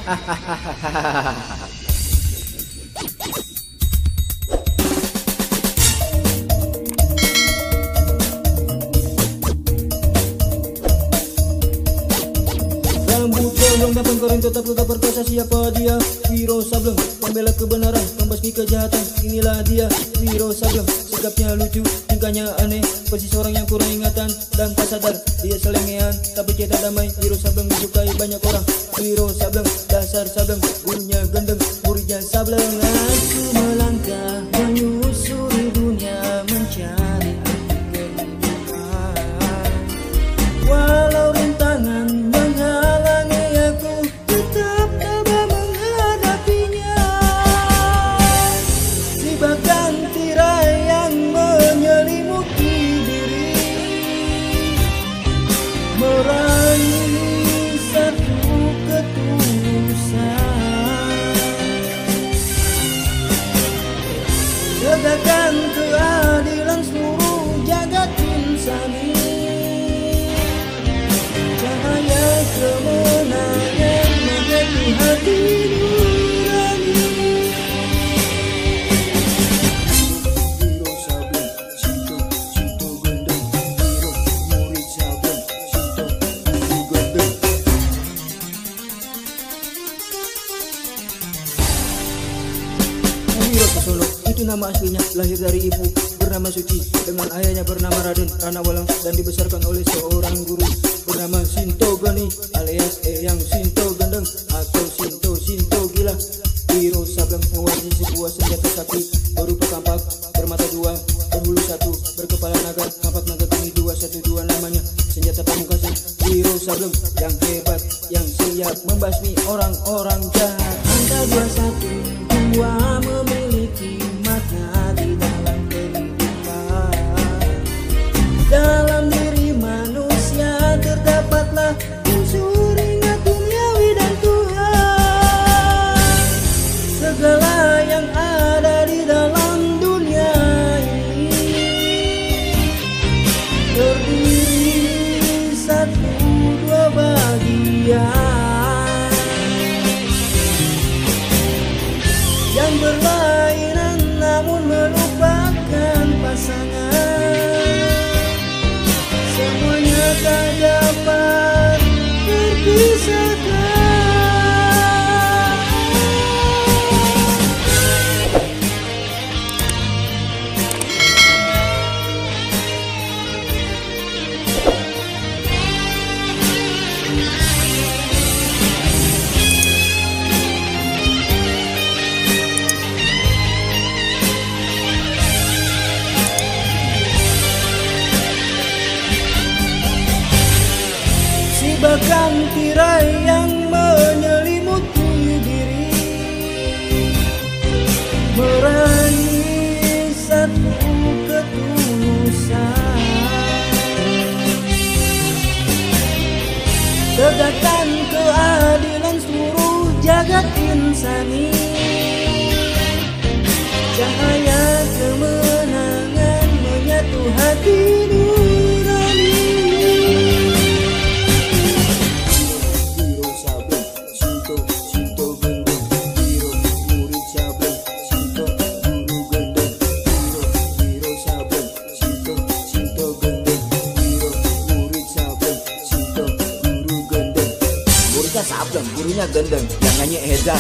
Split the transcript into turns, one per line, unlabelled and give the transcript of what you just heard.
Rambut gondrong dan pengkering tetap perkasa, siapa dia? Wiro Sableng, pembela kebenaran, pembasmi kejahatan, inilah dia Wiro Sableng. Sikapnya lucu, tingkahnya aneh, persis orang yang kurang ingatan dan tak sadar dia selengean, tapi kita damai. Wiro Sableng disukai banyak orang. Wiro Sableng, dasar Sableng, gurunya gendeng, muridnya Sableng. Aku melangkah menyusuri dunia mencari kehidupan, walau rintangan menghalangi aku tetap tabah menghadapinya. Si bahkan tirai yang menyelimuti diri, meraih satu ketulusan, tegakkan keadilan seluruh jagat insani. Cahaya kemenangan menjadi hati nurani. Wiro Sableng, Sinto gendeng, Wiro murid Sableng, Sinto guru gendeng. Wiro Sasono itu nama aslinya, lahir dari ibu bernama Suci dengan ayahnya bernama Raden Ranawalang dan dibesarkan oleh seorang guru bernama Sinto Gani alias Eyang Sinto Gendeng atau Sinto Gila. Wiro Sableng mewarisi sebuah senjata sakti berupa kampak bermata dua, berhulu satu, berkepala naga. Kampak naga kini 212 namanya, senjata pamungkasnya Wiro Sableng yang hebat, yang siap membasmi orang-orang jahat. Angka 212 memiliki makna di dalam kehidupan. Dalam diri manusia terdapatlah unsur ingat duniawi dan Tuhan. Segala yang ada di dalam dunia ini terdiri satu dua bagian yang berlainan namun melupakan pasangan. Semuanya tak dapat terpisahkan. Bahkan tirai yang menyelimuti diri, meraih satu ketulusan, tegakkan keadilan seluruh jagat insani. Cahaya kemenangan menyatu hati nurani. Sableng, gurunya gendeng, yang nyanyi Edan.